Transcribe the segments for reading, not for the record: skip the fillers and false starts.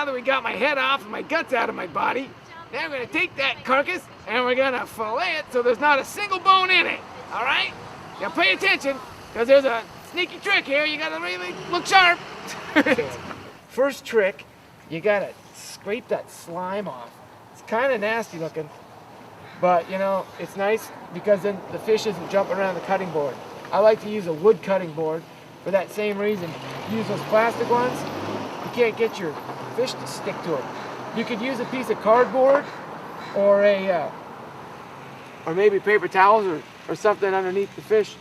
now that we got my head off and my guts out of my body, now I'm gonna take that carcass and we're gonna fillet it so there's not a single bone in it, all right? Now pay attention, because there's a sneaky trick here. You gotta really look sharp. First trick, you gotta scrape that slime off. It's kind of nasty looking, but you know, it's nice because then the fish isn't jumping around the cutting board. I like to use a wood cutting board for that same reason. Use those plastic ones, you can't get your fish to stick to it. You could use a piece of cardboard or or maybe paper towels or something underneath the fish.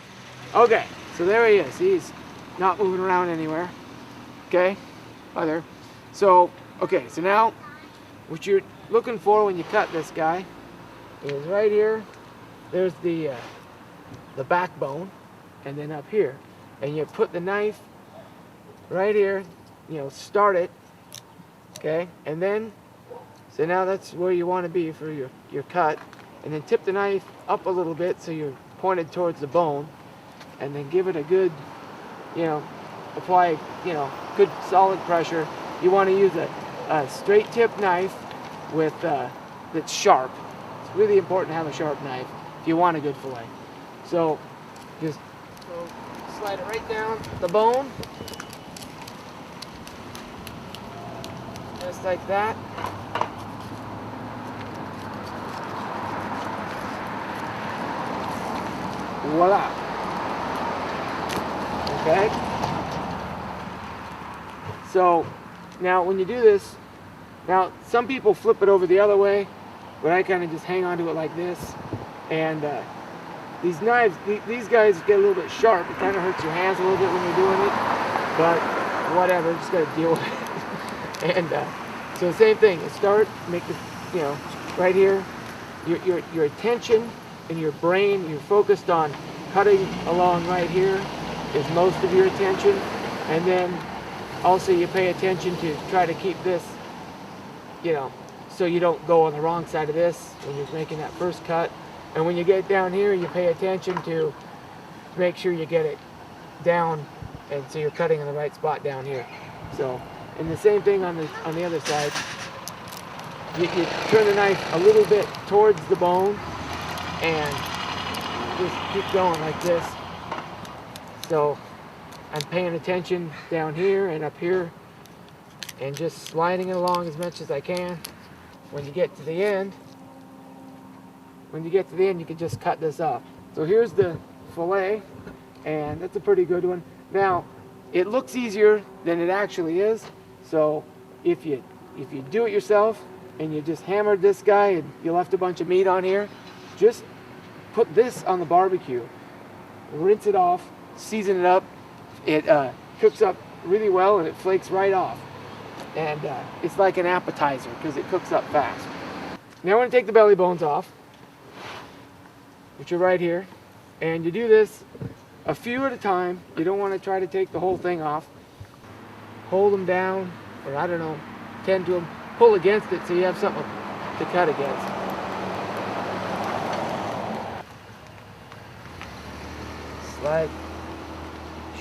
Okay, so there he is. He's not moving around anywhere. Okay, hi there. So, okay, so now what you're looking for when you cut this guy is right here. There's the backbone, and then up here, and you put the knife right here. You know, start it. Okay, and then so now that's where you want to be for your cut, and then tip the knife up a little bit so you're pointed towards the bone, and then give it a good, you know, apply, you know, good solid pressure. You want to use a straight tip knife with that's sharp. It's really important to have a sharp knife if you want a good fillet. So just slide it right down the bone, just like that. Voila. Okay. So now when you do this, now some people flip it over the other way, but I kind of just hang on to it like this. And these knives, these guys get a little bit sharp. It kind of hurts your hands a little bit when you're doing it, but whatever, just got to deal with it. And so the same thing. You start, make the, you know, right here, your attention and your brain, you're focused on cutting along right here is most of your attention, and then also you pay attention to try to keep this, you know, so you don't go on the wrong side of this when you're making that first cut. And when you get down here, you pay attention to make sure you get it down, and so you're cutting in the right spot down here. So, and the same thing on the other side. You turn the knife a little bit towards the bone and just keep going like this. So I'm paying attention down here and up here and just sliding it along as much as I can. When you get to the end, you can just cut this off. So here's the fillet, and that's a pretty good one. Now, it looks easier than it actually is. So if you do it yourself and you just hammered this guy and you left a bunch of meat on here, just put this on the barbecue, rinse it off, season it up. It cooks up really well and it flakes right off. And it's like an appetizer because it cooks up fast. Now we're going to take the belly bones off, which are right here. And you do this a few at a time. You don't want to try to take the whole thing off. Hold them down, or I don't know, tend to them. Pull against it so you have something to cut against. Slide.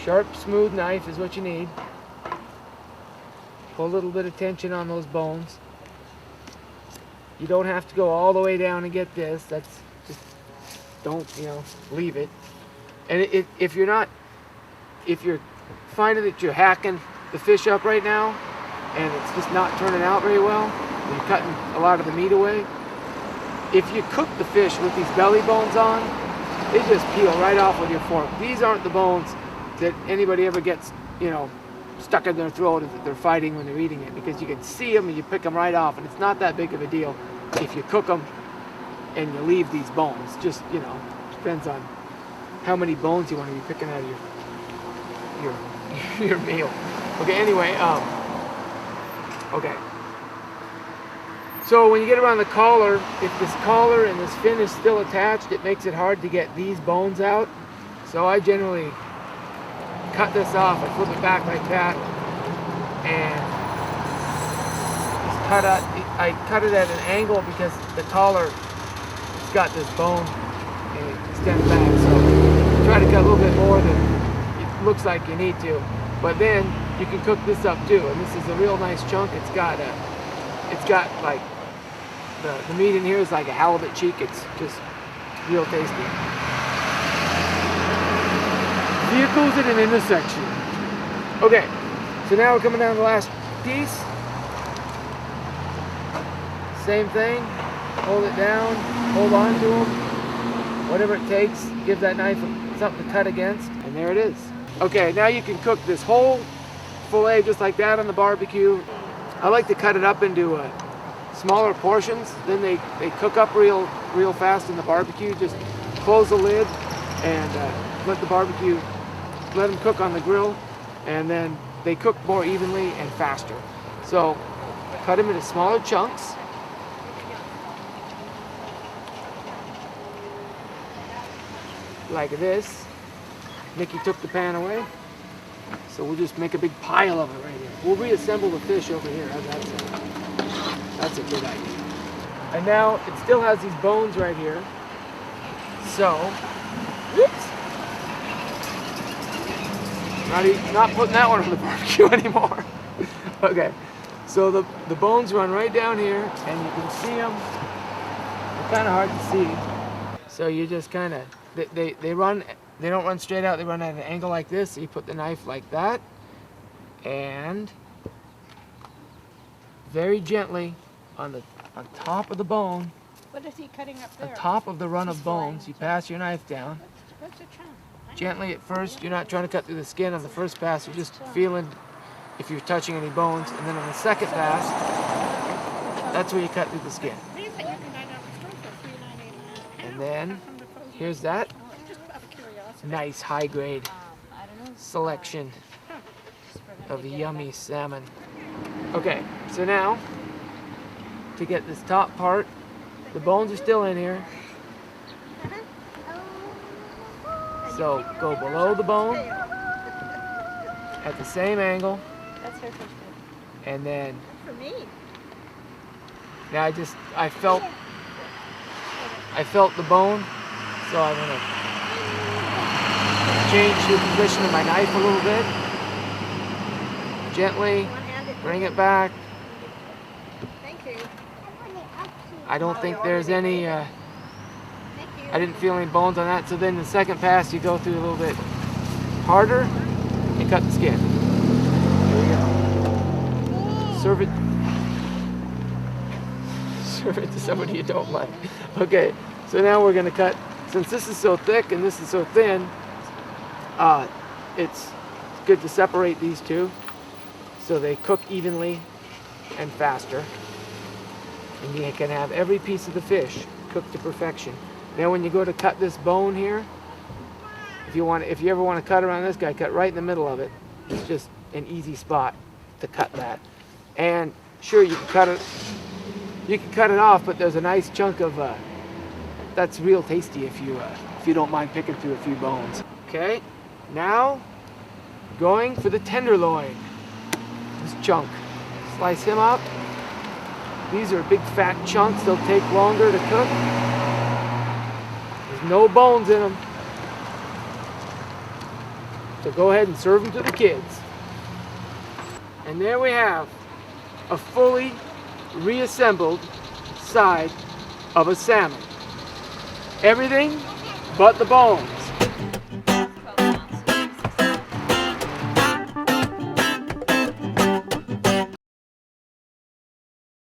Sharp, smooth knife is what you need. Pull a little bit of tension on those bones. You don't have to go all the way down and get this. That's just, don't, you know, leave it. And if you're finding that you're hacking the fish up right now and it's just not turning out very well, you're cutting a lot of the meat away, if you cook the fish with these belly bones on, they just peel right off with your fork. These aren't the bones that anybody ever gets, you know, stuck in their throat that they're fighting when they're eating it, because you can see them and you pick them right off, and it's not that big of a deal if you cook them and you leave these bones. Just, you know, depends on how many bones you want to be picking out of your meal. Okay, anyway, okay. So when you get around the collar, if this collar and this fin is still attached, it makes it hard to get these bones out. So I generally cut this off. I flip it back like that, and just I cut it at an angle because the collar has got this bone and it extends back. So try to cut a little bit more than it looks like you need to. But then you can cook this up too. And this is a real nice chunk. It's got like the meat in here is like a halibut cheek. It's just real tasty. Vehicles at an intersection. Okay, so now we're coming down to the last piece. Same thing. Hold it down. Hold on to them. Whatever it takes. Give that knife something to cut against. And there it is. Okay, now you can cook this whole fillet just like that on the barbecue. I like to cut it up into smaller portions. Then they cook up real fast in the barbecue. Just close the lid and let them cook on the grill, and then they cook more evenly and faster. So cut them into smaller chunks. Like this. Nikki took the pan away. So we'll just make a big pile of it right here. We'll reassemble the fish over here. That's a good idea. And now it still has these bones right here. So, whoops. Not putting that one on the barbecue anymore. Okay, so the bones run right down here, and you can see them. They're kind of hard to see. So you just kind of, they don't run straight out, they run at an angle like this. So you put the knife like that, and very gently on top of the bone. What is he cutting up there? On top of the run of bones, you pass your knife down. What's the chunk? Gently at first. You're not trying to cut through the skin on the first pass. You're just feeling if you're touching any bones. And then on the second pass, that's where you cut through the skin. And then here's that nice high-grade selection of yummy salmon. Okay, so now to get this top part, the bones are still in here. So go below the bone at the same angle. That's her fish. And then For me. now I felt the bone, so I'm gonna change the position of my knife a little bit. Gently bring it back. Thank you. I don't think there's any I didn't feel any bones on that. So then the second pass you go through a little bit harder and cut the skin. There you go. Serve it to somebody you don't like. Okay, so now we're gonna cut, since this is so thick and this is so thin, it's good to separate these two so they cook evenly and faster. And you can have every piece of the fish cooked to perfection. Now when you go to cut this bone here, if you ever want to cut around this guy, cut right in the middle of it. It's just an easy spot to cut that. And sure, you can cut it off, but there's a nice chunk of that's real tasty if you don't mind picking through a few bones. Okay, now going for the tenderloin. This chunk. Slice him up. These are big fat chunks. They'll take longer to cook. There's no bones in them. So go ahead and serve them to the kids. And there we have a fully reassembled side of a salmon. Everything but the bones.